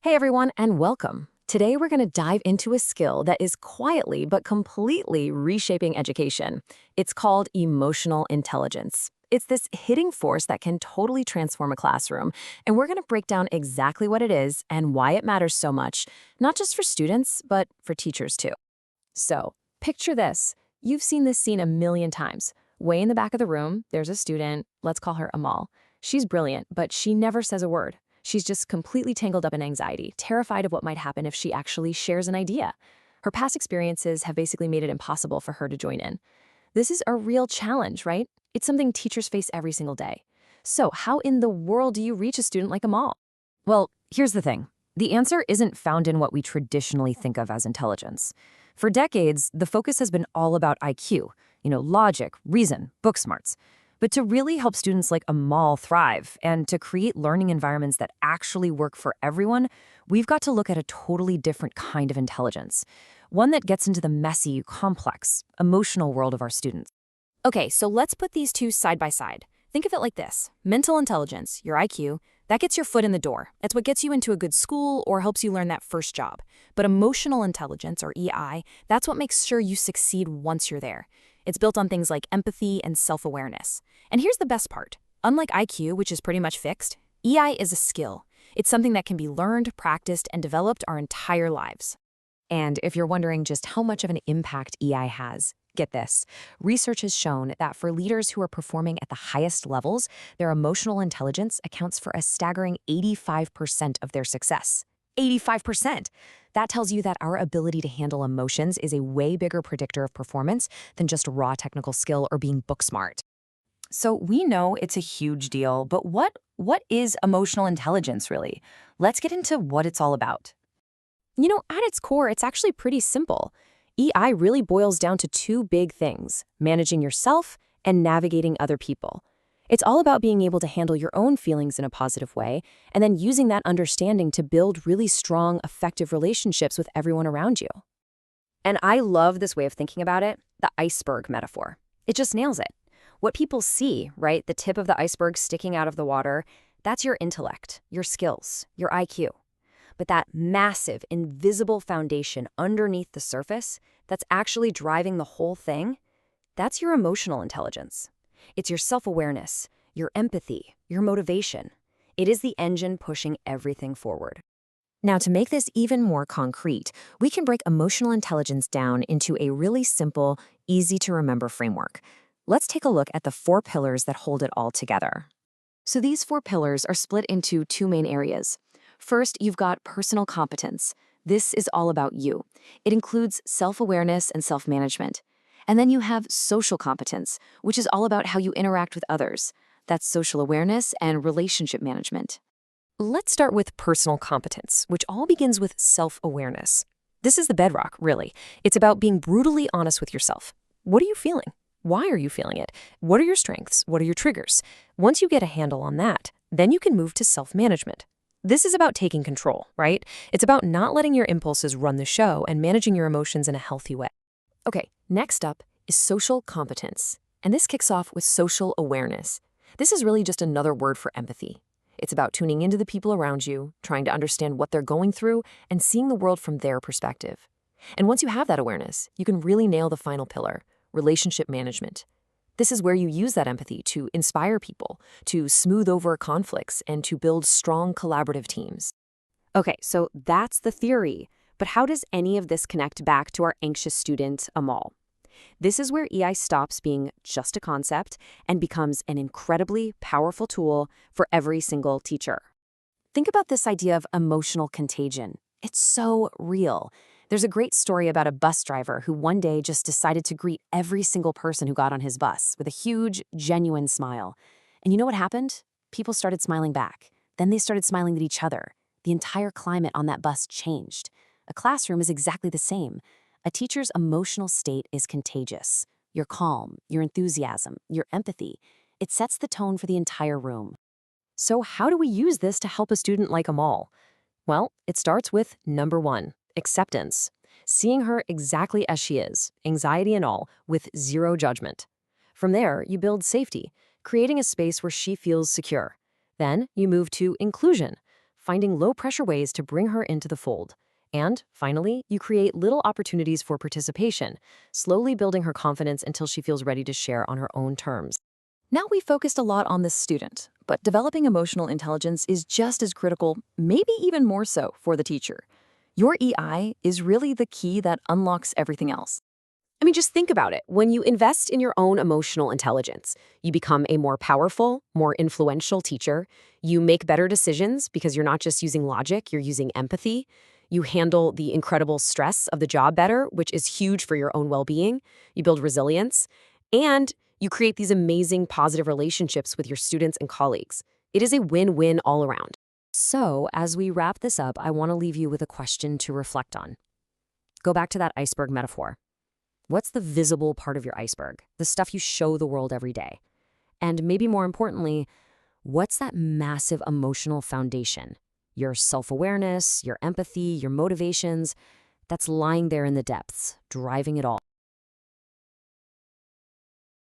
Hey everyone, and welcome. Today we're going to dive into a skill that is quietly but completely reshaping education. It's called emotional intelligence. It's this hidden force that can totally transform a classroom, and we're going to break down exactly what it is and why it matters so much, not just for students, but for teachers too. So, picture this. You've seen this scene a million times. Way in the back of the room, there's a student, let's call her Amal. She's brilliant, but she never says a word. She's just completely tangled up in anxiety, terrified of what might happen if she actually shares an idea. Her past experiences have basically made it impossible for her to join in. This is a real challenge, right? It's something teachers face every single day. So, how in the world do you reach a student like Amal? Well, here's the thing. The answer isn't found in what we traditionally think of as intelligence. For decades, the focus has been all about IQ, logic, reason, book smarts. But to really help students like Amal thrive and to create learning environments that actually work for everyone, we've got to look at a totally different kind of intelligence, one that gets into the messy, complex, emotional world of our students. Okay, so let's put these two side by side. Think of it like this. Mental intelligence, your IQ, that gets your foot in the door. It's what gets you into a good school or helps you learn that first job. But emotional intelligence, or EI, that's what makes sure you succeed once you're there. It's built on things like empathy and self-awareness. And here's the best part. Unlike IQ, which is pretty much fixed, EI is a skill. It's something that can be learned, practiced, and developed our entire lives. And if you're wondering just how much of an impact EI has, get this. Research has shown that for leaders who are performing at the highest levels, their emotional intelligence accounts for a staggering 85% of their success. 85%! That tells you that our ability to handle emotions is a way bigger predictor of performance than just raw technical skill or being book smart. So we know it's a huge deal, but what is emotional intelligence really? Let's get into what it's all about. At its core, it's actually pretty simple. EI really boils down to two big things: managing yourself and navigating other people. It's all about being able to handle your own feelings in a positive way, and then using that understanding to build really strong, effective relationships with everyone around you. And I love this way of thinking about it, the iceberg metaphor. It just nails it. What people see, right, the tip of the iceberg sticking out of the water, that's your intellect, your skills, your IQ. But that massive, invisible foundation underneath the surface that's actually driving the whole thing, that's your emotional intelligence. It's your self-awareness, your empathy, your motivation. It is the engine pushing everything forward. Now, to make this even more concrete, we can break emotional intelligence down into a really simple, easy-to-remember framework. Let's take a look at the 4 pillars that hold it all together. So these 4 pillars are split into 2 main areas. First, you've got personal competence. This is all about you. It includes self-awareness and self-management. And then you have social competence, which is all about how you interact with others. That's social awareness and relationship management. Let's start with personal competence, which all begins with self-awareness. This is the bedrock, really. It's about being brutally honest with yourself. What are you feeling? Why are you feeling it? What are your strengths? What are your triggers? Once you get a handle on that, then you can move to self-management. This is about taking control, right? It's about not letting your impulses run the show and managing your emotions in a healthy way. Okay, next up is social competence, and this kicks off with social awareness. This is really just another word for empathy. It's about tuning into the people around you, trying to understand what they're going through, and seeing the world from their perspective. And once you have that awareness, you can really nail the final pillar, relationship management. This is where you use that empathy to inspire people, to smooth over conflicts, and to build strong collaborative teams. Okay, so that's the theory. But how does any of this connect back to our anxious student, Amal? This is where EI stops being just a concept and becomes an incredibly powerful tool for every single teacher. Think about this idea of emotional contagion. It's so real. There's a great story about a bus driver who one day just decided to greet every single person who got on his bus with a huge, genuine smile. And you know what happened? People started smiling back. Then they started smiling at each other. The entire climate on that bus changed. A classroom is exactly the same. A teacher's emotional state is contagious. Your calm, your enthusiasm, your empathy. It sets the tone for the entire room. So how do we use this to help a student like Amal? Well, it starts with number 1, acceptance. Seeing her exactly as she is, anxiety and all, with zero judgment. From there, you build safety, creating a space where she feels secure. Then you move to inclusion, finding low-pressure ways to bring her into the fold. And finally, you create little opportunities for participation, slowly building her confidence until she feels ready to share on her own terms. Now we focused a lot on the student, but developing emotional intelligence is just as critical, maybe even more so, for the teacher. Your EI is really the key that unlocks everything else. I mean, just think about it. When you invest in your own emotional intelligence, you become a more powerful, more influential teacher. You make better decisions because you're not just using logic, you're using empathy. You handle the incredible stress of the job better, which is huge for your own well-being. You build resilience, and you create these amazing positive relationships with your students and colleagues. It is a win-win all around. So, as we wrap this up, I want to leave you with a question to reflect on. Go back to that iceberg metaphor. What's the visible part of your iceberg? The stuff you show the world every day. And maybe more importantly, what's that massive emotional foundation? Your self-awareness, your empathy, your motivations, that's lying there in the depths, driving it all.